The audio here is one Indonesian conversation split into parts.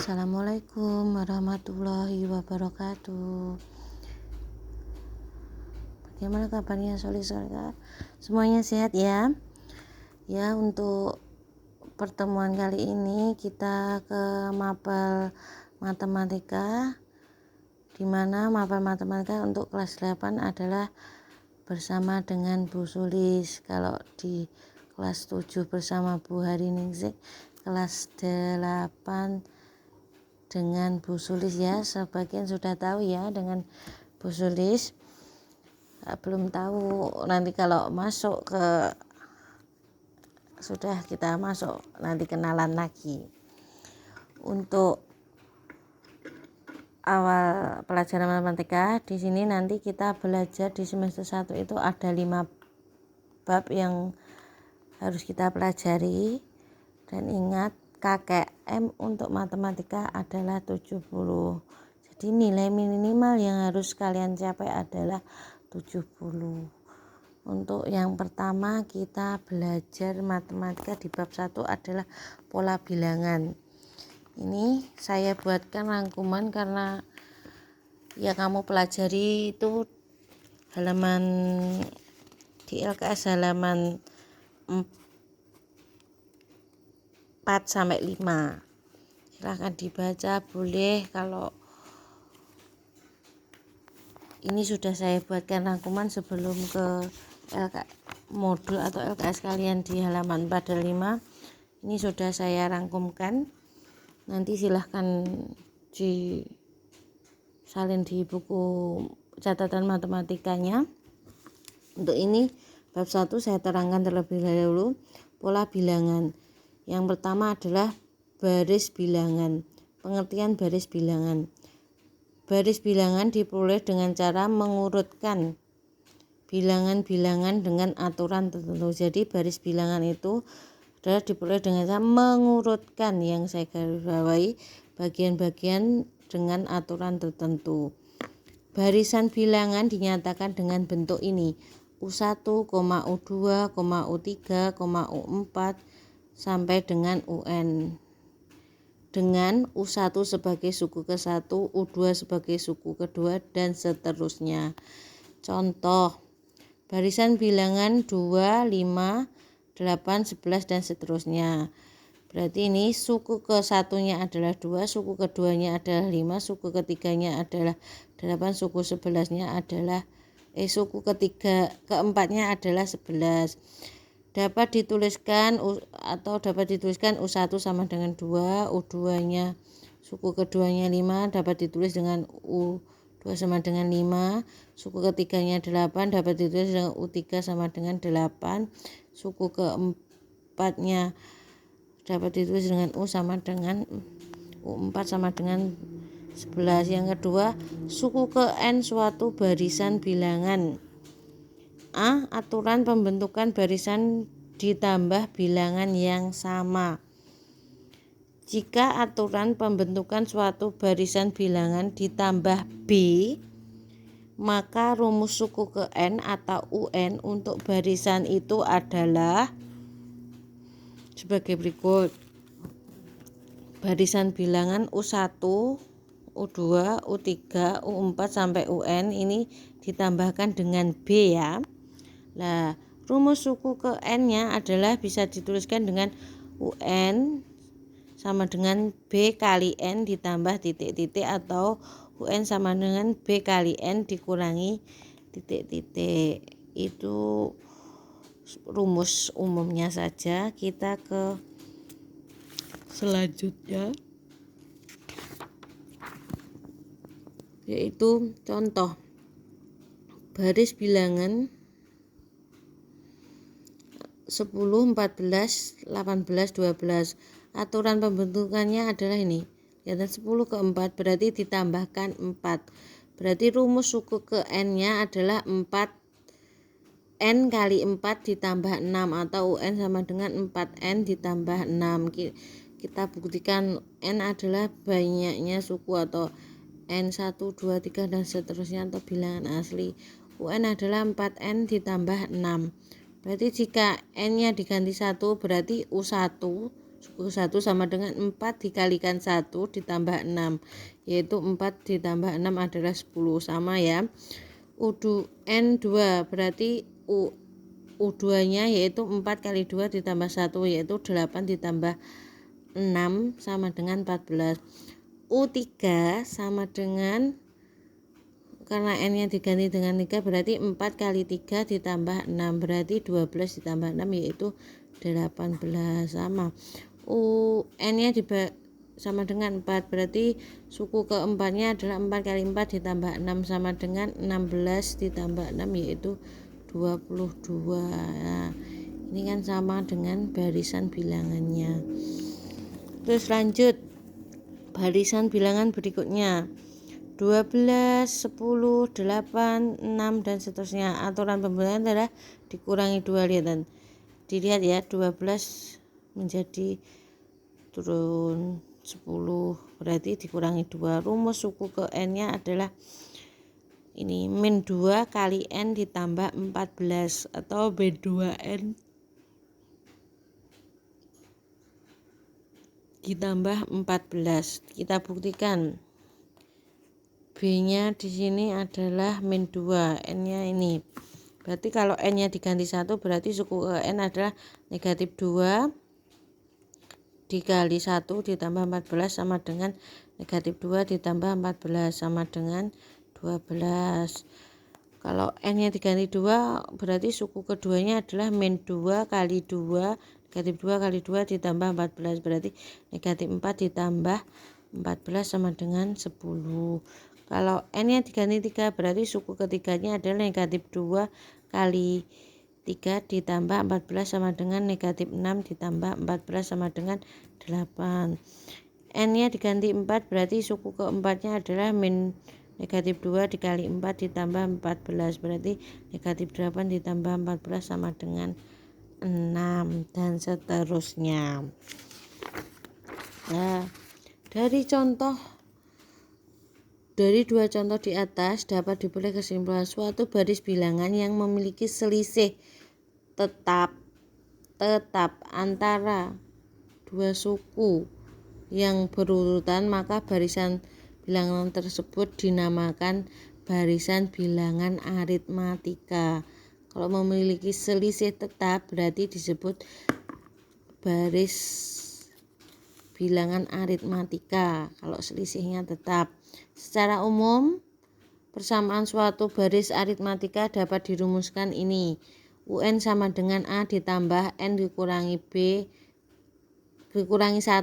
Assalamualaikum warahmatullahi wabarakatuh. Bagaimana kabarnya Solih-solihah? Semuanya sehat ya? Ya, untuk pertemuan kali ini kita ke mapel matematika, di mana mapel matematika untuk kelas 8 adalah bersama dengan Bu Sulis. Kalau di kelas 7 bersama Bu Hariningsih, kelas 8 dengan Bu Sulis ya. Sebagian sudah tahu ya dengan Bu Sulis. Belum tahu, nanti kalau masuk ke sudah kita masuk nanti kenalan lagi. Untuk awal pelajaran matematika di sini nanti kita belajar di semester 1 itu ada 5 bab yang harus kita pelajari, dan ingat KKM untuk matematika adalah 70. Jadi nilai minimal yang harus kalian capai adalah 70. Untuk yang pertama kita belajar matematika di bab 1 adalah pola bilangan. Ini saya buatkan rangkuman karena ya kamu pelajari itu halaman di LKS halaman 4-5. Silahkan dibaca, boleh. Kalau ini sudah saya buatkan rangkuman sebelum ke modul atau LKS kalian di halaman 4-5. Ini sudah saya rangkumkan. Nanti silahkan disalin di buku catatan matematikanya. Untuk ini bab 1 saya terangkan terlebih dahulu pola bilangan. Yang pertama adalah baris bilangan. Pengertian baris bilangan. Baris bilangan diperoleh dengan cara mengurutkan bilangan-bilangan dengan aturan tertentu. Jadi baris bilangan itu adalah diperoleh dengan cara mengurutkan, yang saya garis bawahi, bagian-bagian dengan aturan tertentu. Barisan bilangan dinyatakan dengan bentuk ini: U1, U2, U3, U4 sampai dengan UN, dengan U1 sebagai suku ke-1, U2 sebagai suku kedua, dan seterusnya. Contoh, barisan bilangan 2, 5, 8, 11, dan seterusnya. Berarti ini suku ke-1-nya adalah 2, suku keduanya adalah 5, suku ketiganya adalah 8, suku 11-nya adalah suku keempatnya adalah 11. Dapat dituliskan U1 sama dengan 2, U2-nya suku keduanya 5 dapat ditulis dengan U2 sama dengan 5, suku ketiganya 8 dapat ditulis dengan U3 sama dengan 8, suku keempatnya dapat ditulis dengan U sama dengan U4 sama dengan 11. Yang kedua, suku ke N suatu barisan bilangan. A. Aturan pembentukan barisan ditambah bilangan yang sama. Jika aturan pembentukan suatu barisan bilangan ditambah B, maka rumus suku ke N atau UN untuk barisan itu adalah sebagai berikut. Barisan bilangan U1, U2, U3, U4 sampai UN ini ditambahkan dengan B ya. Nah, rumus suku ke N-nya adalah bisa dituliskan dengan UN sama dengan B kali N ditambah titik-titik, atau UN sama dengan B kali N dikurangi titik-titik. Itu rumus umumnya saja. Kita ke selanjutnya, yaitu contoh baris bilangan 10, 14, 18, 12. Aturan pembentukannya adalah ini. Lihat 10 ke 4 berarti ditambahkan 4. Berarti rumus suku ke N-nya adalah 4 N kali 4 ditambah 6, atau UN sama dengan 4N ditambah 6. Kita buktikan N adalah banyaknya suku atau N1, 2, 3 dan seterusnya atau bilangan asli. UN adalah 4N ditambah 6. Berarti jika N-nya diganti 1 berarti U1 suku ke-1 sama dengan 4 dikalikan 1 ditambah 6, yaitu 4 ditambah 6 adalah 10, sama ya. N2 berarti U2 nya yaitu 4 kali 2 ditambah 1, yaitu 8 ditambah 6 sama dengan 14. U3 sama dengan, karena N nya diganti dengan 3 berarti 4 kali 3 ditambah 6, berarti 12 ditambah 6 yaitu 18, sama. N nya sama dengan 4, berarti suku keempat nya adalah 4 kali 4 ditambah 6 sama dengan 16 ditambah 6 yaitu 22. Nah, ini kan sama dengan barisan bilangannya. Terus lanjut barisan bilangan berikutnya, 12, 10, 8, 6 dan seterusnya. Aturan pembilangan adalah dikurangi 2, lihat, dilihat ya, 12 menjadi turun 10 berarti dikurangi 2. Rumus suku ke N nya adalah ini, min 2 kali N ditambah 14 atau B2N ditambah 14. Kita buktikan. B-nya di sini adalah min 2, N-nya ini. Berarti kalau N-nya diganti 1 berarti suku ke N adalah negatif 2 dikali 1 ditambah 14 sama dengan negatif 2 ditambah 14 sama dengan 12. Kalau N-nya diganti 2 berarti suku keduanya adalah min 2 kali 2, negatif 2 kali 2 ditambah 14, berarti negatif 4 ditambah 14 sama dengan 10. Kalau N-nya diganti 3 berarti suku ketiganya adalah negatif 2 kali 3 ditambah 14 sama dengan negatif 6 ditambah 14 sama dengan 8. N-nya diganti 4 berarti suku keempatnya adalah min negatif 2 dikali 4 ditambah 14, berarti negatif 8 ditambah 14 sama dengan 6 dan seterusnya. Nah, dari dua contoh di atas dapat diperoleh kesimpulan suatu baris bilangan yang memiliki selisih tetap antara dua suku yang berurutan, maka barisan bilangan tersebut dinamakan barisan bilangan aritmatika. Kalau memiliki selisih tetap berarti disebut baris bilangan aritmatika kalau selisihnya tetap. Secara umum, persamaan suatu baris aritmatika dapat dirumuskan ini. UN sama dengan A ditambah N dikurangi 1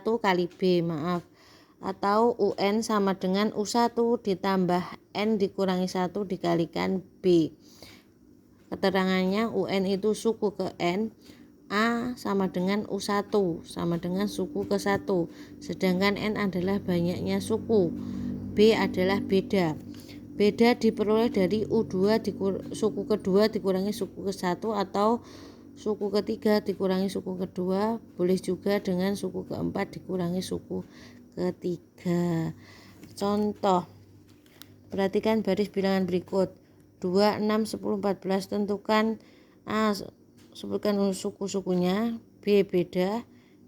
kali B, atau UN sama dengan U1 ditambah N dikurangi 1 dikalikan B. Keterangannya UN itu suku ke N, A sama dengan U1 sama dengan suku ke 1, sedangkan N adalah banyaknya suku, B adalah beda. Beda diperoleh dari U2 suku kedua dikurangi suku ke 1 atau suku ketiga dikurangi suku kedua, boleh juga dengan suku keempat dikurangi suku ketiga. Contoh, perhatikan baris bilangan berikut. 2, 6, 10, 14. Tentukan A, sebutkan suku-sukunya, B beda,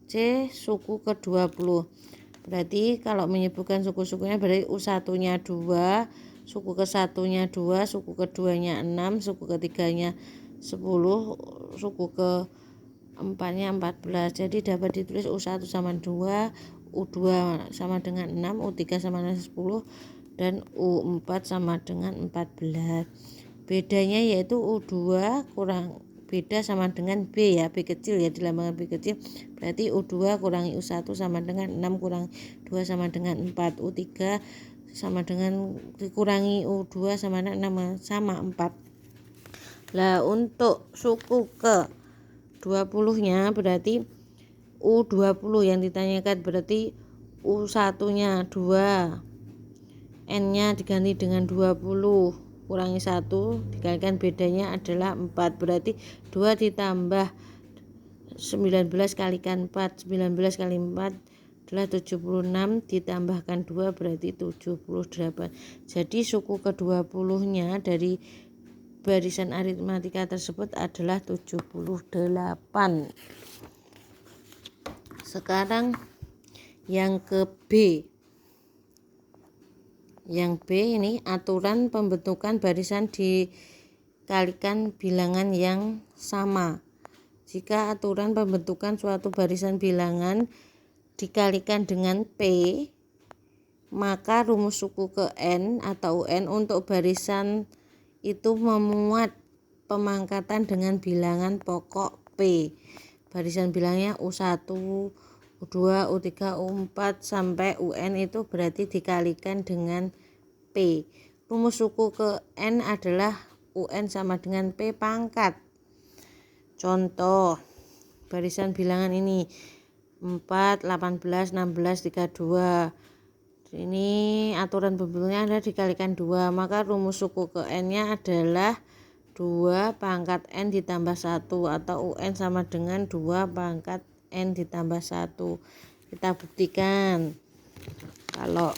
C suku ke-20. Berarti kalau menyebutkan suku-sukunya berarti U1 nya 2, suku ke-1 nya 2, suku kedua nya 6, suku ketiganya 10, suku ke-4 nya 14. Jadi dapat ditulis U1 sama 2, U2 sama dengan 6, U3 sama dengan 10, dan U4 sama dengan 14. Bedanya yaitu U2 kurang beda sama dengan B ya, B kecil ya, dilambangkan B kecil, berarti U2 kurangi U1 sama dengan 6 kurangi 2 sama dengan 4, U3 sama dengan dikurangi U2 sama dengan 6 sama 4. Lah untuk suku ke 20 nya berarti U20 yang ditanyakan, berarti U1 nya 2, N nya diganti dengan 20 kurangi 1 dikalikan bedanya adalah 4, berarti 2 ditambah 19 kalikan 4, 19 kali 4 adalah 76, ditambahkan 2 berarti 78. Jadi suku ke-20 nya dari barisan aritmatika tersebut adalah 78. Sekarang yang ke B. Yang B ini aturan pembentukan barisan dikalikan bilangan yang sama. Jika aturan pembentukan suatu barisan bilangan dikalikan dengan P, maka rumus suku ke N atau UN untuk barisan itu memuat pemangkatan dengan bilangan pokok P. Barisan bilangnya U1, U2, U3, U4 sampai UN itu berarti dikalikan dengan P. Rumus suku ke N adalah UN sama dengan P pangkat. Contoh barisan bilangan ini 4, 18, 16, 32. Ini aturan pembentuknya adalah dikalikan 2, maka rumus suku ke N-nya adalah 2 pangkat N ditambah 1 atau UN sama dengan 2 pangkat N ditambah 1. Kita buktikan. Kalau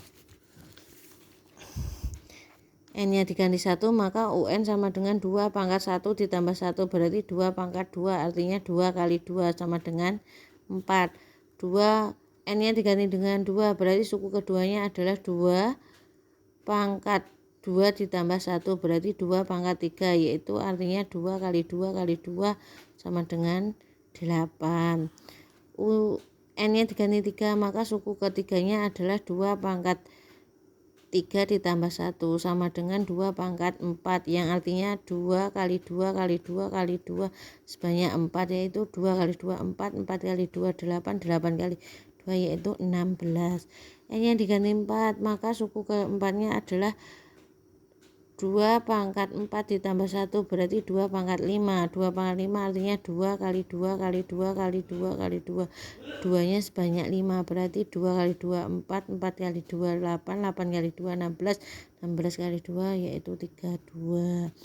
N-nya diganti 1, maka UN sama dengan 2 pangkat 1 ditambah 1, berarti 2 pangkat 2, artinya 2 kali 2 sama dengan 4. 2 N-nya diganti dengan 2, berarti suku keduanya adalah 2 pangkat 2 ditambah 1, berarti 2 pangkat 3, yaitu artinya 2 kali 2 kali 2 sama dengan 8. N-nya diganti 3, maka suku ketiganya adalah 2 pangkat 3 ditambah 1 sama dengan 2 pangkat 4, yang artinya 2 kali 2 kali 2 kali 2 sebanyak 4, yaitu 2 kali 2 4, 4 kali 2 8, 8 kali 2 yaitu 16. N-nya diganti 4, maka suku keempatnya adalah 2 pangkat 4 ditambah 1, berarti 2 pangkat 5. 2 pangkat 5 artinya 2 kali 2 kali 2 kali 2 kali 2. 2-nya sebanyak 5, berarti 2 kali 2 4, 4 kali 2 8, 8 kali 2 16, 16 kali 2 yaitu 32.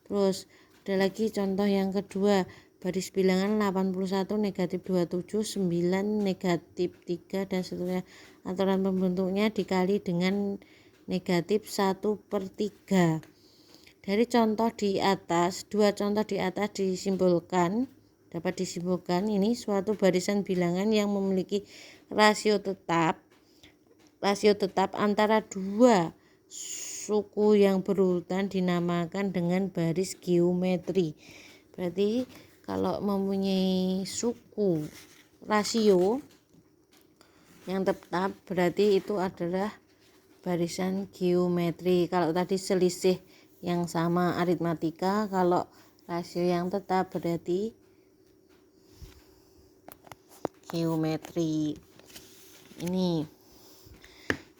Terus ada lagi contoh yang kedua, baris bilangan 81, negatif 27, 9, negatif 3 dan seterusnya. Aturan pembentuknya dikali dengan negatif 1/3. Dari contoh di atas, dua contoh di atas dapat disimpulkan ini suatu barisan bilangan yang memiliki rasio tetap antara dua suku yang berurutan dinamakan dengan baris geometri. Berarti kalau mempunyai suku rasio yang tetap, berarti itu adalah barisan geometri. Kalau tadi selisih yang sama aritmatika, kalau rasio yang tetap berarti geometri. Ini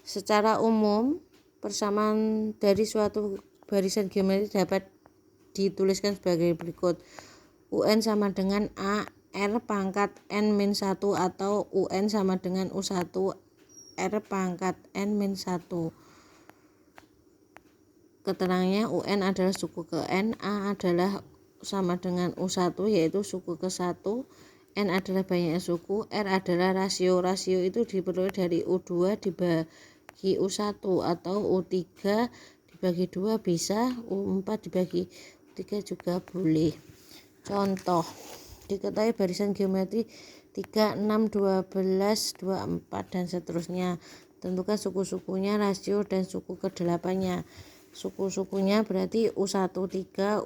secara umum persamaan dari suatu barisan geometri dapat dituliskan sebagai berikut. UN sama dengan A R pangkat N-1 atau UN sama dengan U1 R pangkat N-1. Keterangannya UN adalah suku ke N, A adalah sama dengan U1 yaitu suku ke 1, N adalah banyaknya suku, R adalah rasio. Rasio itu diperoleh dari U2 dibagi U1 atau U3 dibagi 2 bisa, U4 dibagi 3 juga boleh. Contoh, diketahui barisan geometri 3, 6, 12, 24 dan seterusnya. Tentukan suku-sukunya, rasio dan suku ke-8-nya. Suku-sukunya berarti U13,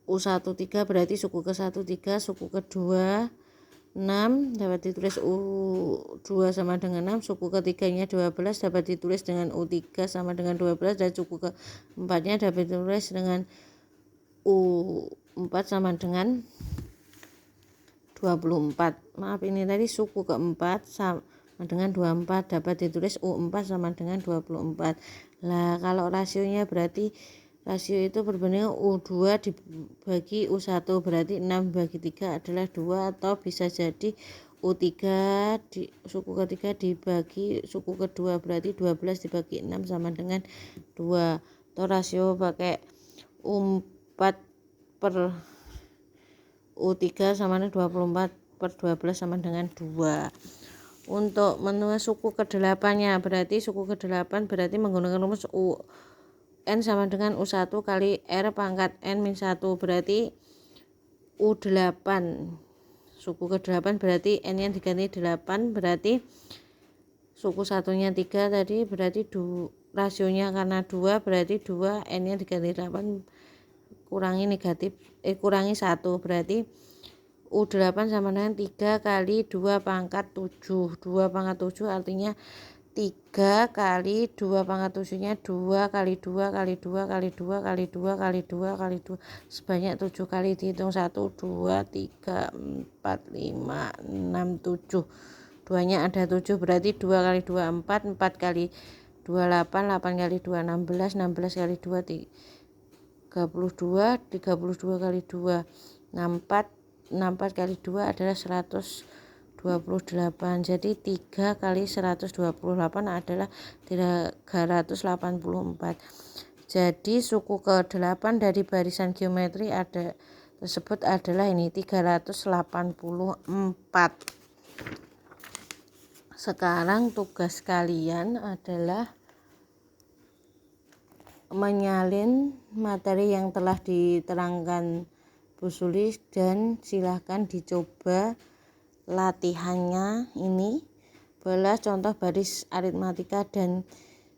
U13 berarti suku ke-1 3, suku ke-2 6 dapat ditulis U2 sama dengan 6, suku ketiganya 12 dapat ditulis dengan U3 sama dengan 12, dan suku ke-4-nya dapat ditulis dengan U4 sama dengan 24. Maaf, ini tadi suku keempat sama dengan 24 dapat ditulis U4 sama dengan 24. Lah kalau rasionya berarti rasio itu berbanding U2 dibagi U1, berarti 6 bagi 3 adalah 2, atau bisa jadi U3 suku ketiga dibagi suku kedua, berarti 12 dibagi 6 sama dengan 2, atau rasio pakai U4 per U3 sama dengan 24 per 12 sama dengan 2. Untuk menulis suku ke-8-nya, berarti suku ke-8 berarti menggunakan rumus UN sama dengan U1 kali R pangkat N-1, berarti U8 suku ke-8 berarti n-nya diganti 8, berarti suku satunya 3 tadi, berarti rasionya karena 2 berarti 2, n-nya diganti 8 kurangi negatif kurangi 1, berarti U8 sama dengan 3 kali 2 pangkat 7. 2 pangkat 7 artinya 3 kali 2 pangkat 7-nya 2 kali 2 kali 2 kali 2 kali 2 kali 2 kali 2 sebanyak 7 kali, dihitung 1 2 3 4 5 6 7, 2 nya ada 7 berarti 2 kali 2 4, 4 kali 2 8, 8 kali 2 16, 16 kali 2 32, 32 kali 2 64, 64 kali 2 adalah 128, jadi 3 kali 128 adalah 384. Jadi suku ke-8 dari barisan geometri tersebut adalah ini 384. Sekarang tugas kalian adalah menyalin materi yang telah diterangkan Bu Sulis dan silahkan dicoba latihannya ini. Balas contoh baris aritmatika dan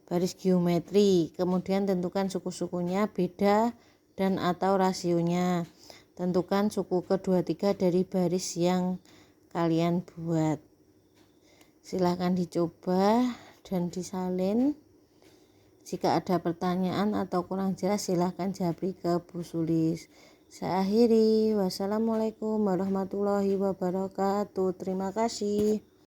baris geometri, kemudian tentukan suku-sukunya, beda dan atau rasionya. Tentukan suku ke-23 dari baris yang kalian buat. Silahkan dicoba dan disalin. Jika ada pertanyaan atau kurang jelas silahkan japri ke Bu Sulis. Saya akhiri. Wassalamualaikum warahmatullahi wabarakatuh. Terima kasih.